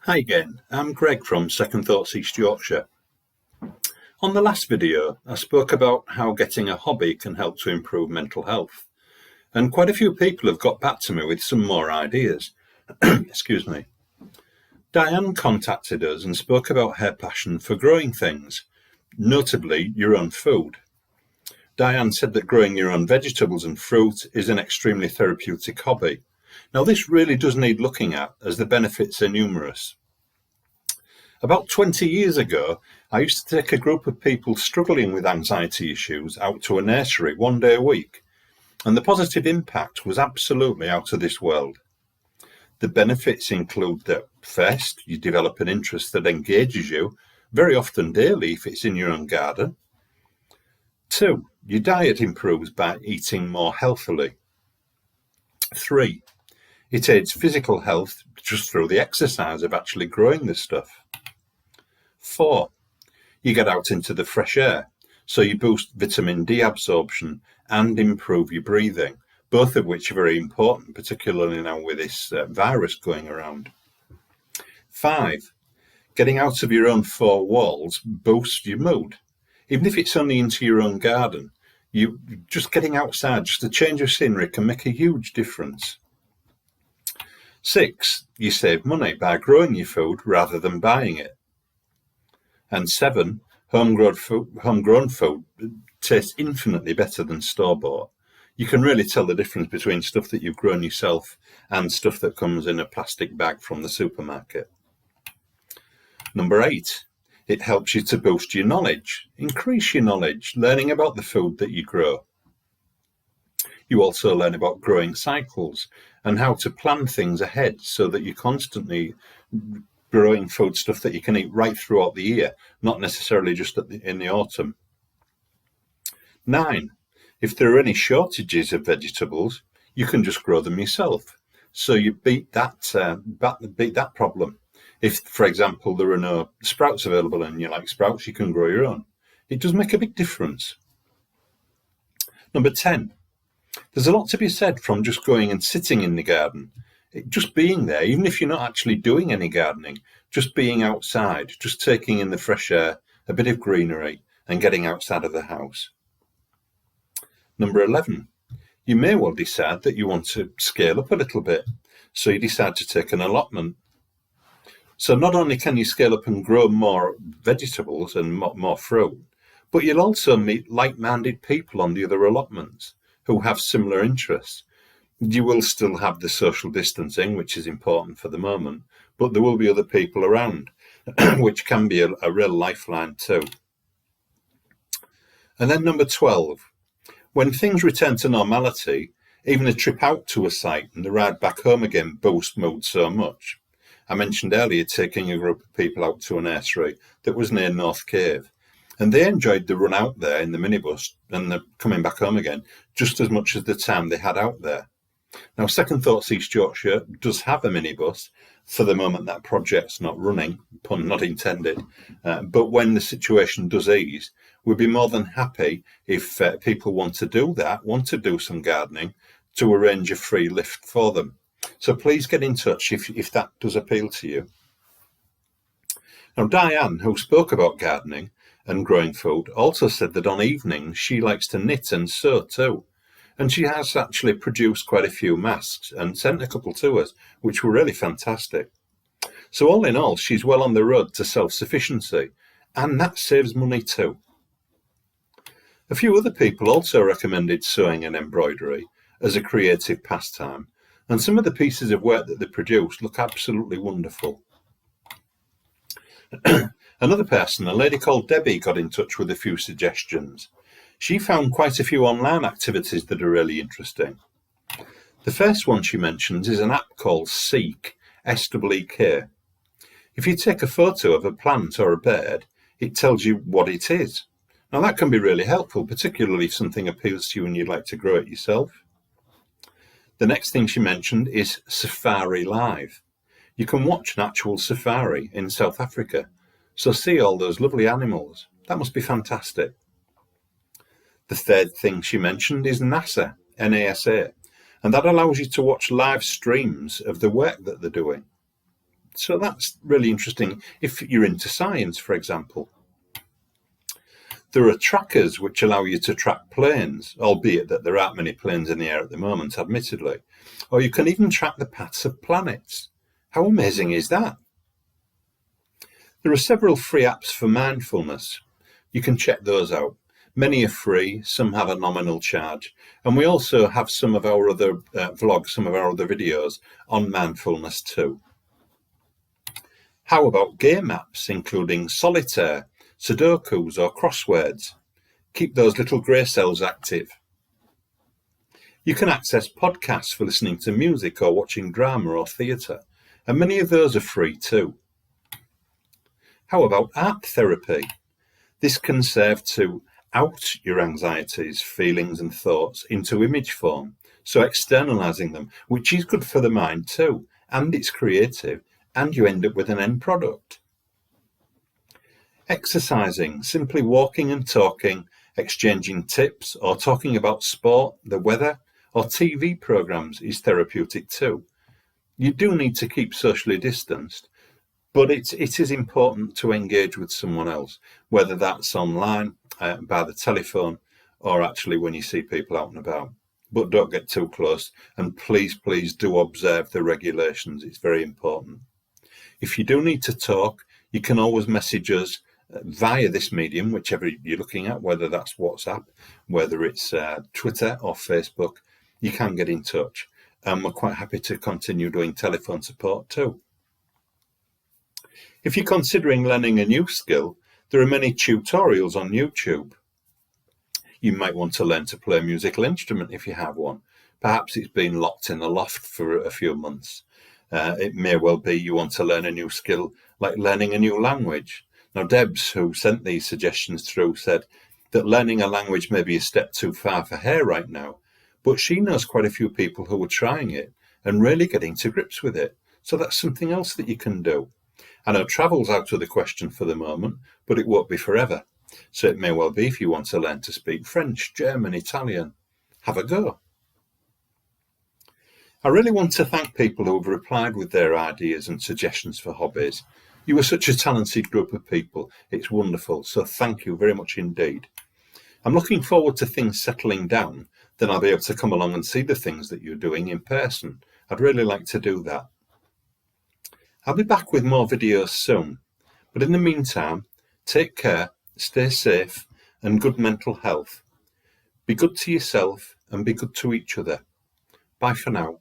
Hi again, I'm Greg from Second Thoughts East Yorkshire. On the last video, I spoke about how getting a hobby can help to improve mental health, and quite a few people have got back to me with some more ideas. Excuse me. Diane contacted us and spoke about her passion for growing things, notably your own food. Diane said that growing your own vegetables and fruit is an extremely therapeutic hobby. Now, this really does need looking at, as the benefits are numerous. About 20 years ago, I used to take a group of people struggling with anxiety issues out to a nursery one day a week, and the positive impact was absolutely out of this world. The benefits include that, first, you develop an interest that engages you, very often daily if it's in your own garden. 2, your diet improves by eating more healthily. 3, it aids physical health just through the exercise of actually growing this stuff. 4, you get out into the fresh air, so you boost vitamin D absorption and improve your breathing, both of which are very important, particularly now with this virus going around. 5, getting out of your own four walls boosts your mood. Even if it's only into your own garden, you just getting outside, just a change of scenery can make a huge difference. 6, you save money by growing your food rather than buying it. And 7, homegrown food tastes infinitely better than store-bought. You can really tell the difference between stuff that you've grown yourself and stuff that comes in a plastic bag from the supermarket. Number 8, it helps you to boost your knowledge, increase your knowledge, learning about the food that you grow. You also learn about growing cycles and how to plan things ahead so that you're constantly growing food stuff that you can eat right throughout the year, not necessarily just in the autumn. 9, if there are any shortages of vegetables, you can just grow them yourself. So you beat that problem. If, for example, there are no sprouts available and you like sprouts, you can grow your own. It does make a big difference. Number 10, there's a lot to be said from just going and sitting in the garden. Just being there, even if you're not actually doing any gardening, just being outside, just taking in the fresh air, a bit of greenery, and getting outside of the house. Number 11, you may well decide that you want to scale up a little bit, so you decide to take an allotment. So not only can you scale up and grow more vegetables and more fruit, but you'll also meet like-minded people on the other allotments who have similar interests. You will still have the social distancing, which is important for the moment, but there will be other people around, which can be a real lifeline too. And then number 12, when things return to normality, even a trip out to a site and the ride back home again boosts mood so much. I mentioned earlier taking a group of people out to a nursery that was near North Cave, and they enjoyed the run out there in the minibus and the coming back home again just as much as the time they had out there. Now, Second Thoughts East Yorkshire does have a minibus. For the moment, that project's not running, pun not intended, but when the situation does ease, we'd be more than happy if people want to do some gardening, to arrange a free lift for them. So please get in touch if that does appeal to you. Now, Diane, who spoke about gardening and growing food, also said that on evenings she likes to knit and sew too. And she has actually produced quite a few masks and sent a couple to us, which were really fantastic. So all in all, she's well on the road to self-sufficiency, and that saves money too. A few other people also recommended sewing and embroidery as a creative pastime, and some of the pieces of work that they produce look absolutely wonderful. Another person, a lady called Debbie, got in touch with a few suggestions. She found quite a few online activities that are really interesting. The first one she mentions is an app called Seek, S-E-E-K. If you take a photo of a plant or a bird, it tells you what it is. Now that can be really helpful, particularly if something appeals to you and you'd like to grow it yourself. The next thing she mentioned is Safari Live. You can watch an actual safari in South Africa, so see all those lovely animals. That must be fantastic. The third thing she mentioned is NASA, NASA, and that allows you to watch live streams of the work that they're doing. So that's really interesting if you're into science, for example. There are trackers which allow you to track planes, albeit that there aren't many planes in the air at the moment, admittedly. Or you can even track the paths of planets. How amazing is that? There are several free apps for mindfulness. You can check those out. Many are free, some have a nominal charge, and we also have some of our other vlogs, some of our other videos on mindfulness too. How about game apps, including solitaire, Sudokus or crosswords? Keep those little grey cells active. You can access podcasts for listening to music or watching drama or theatre, and many of those are free too. How about art therapy? This can serve to out your anxieties, feelings and thoughts into image form, so externalizing them, which is good for the mind too, and it's creative, and you end up with an end product. Exercising, simply walking and talking, exchanging tips, or talking about sport, the weather, or TV programs is therapeutic too. You do need to keep socially distanced, but it is important to engage with someone else, whether that's online, by the telephone, or actually when you see people out and about. But don't get too close, and please do observe the regulations. It's very important. If you do need to talk, you can always message us via this medium, whichever you're looking at, whether that's WhatsApp, whether it's Twitter or Facebook. You can get in touch, and we're quite happy to continue doing telephone support too. If you're considering learning a new skill, there are many tutorials on YouTube. You might want to learn to play a musical instrument if you have one. Perhaps it's been locked in the loft for a few months. It may well be you want to learn a new skill, like learning a new language. Now, Debs, who sent these suggestions through, said that learning a language may be a step too far for her right now, but she knows quite a few people who are trying it and really getting to grips with it. So that's something else that you can do. I know travel's out of the question for the moment, but it won't be forever. So it may well be if you want to learn to speak French, German, Italian, have a go. I really want to thank people who have replied with their ideas and suggestions for hobbies. You are such a talented group of people. It's wonderful. So thank you very much indeed. I'm looking forward to things settling down. Then I'll be able to come along and see the things that you're doing in person. I'd really like to do that. I'll be back with more videos soon. But in the meantime, take care, stay safe, and good mental health. Be good to yourself and be good to each other. Bye for now.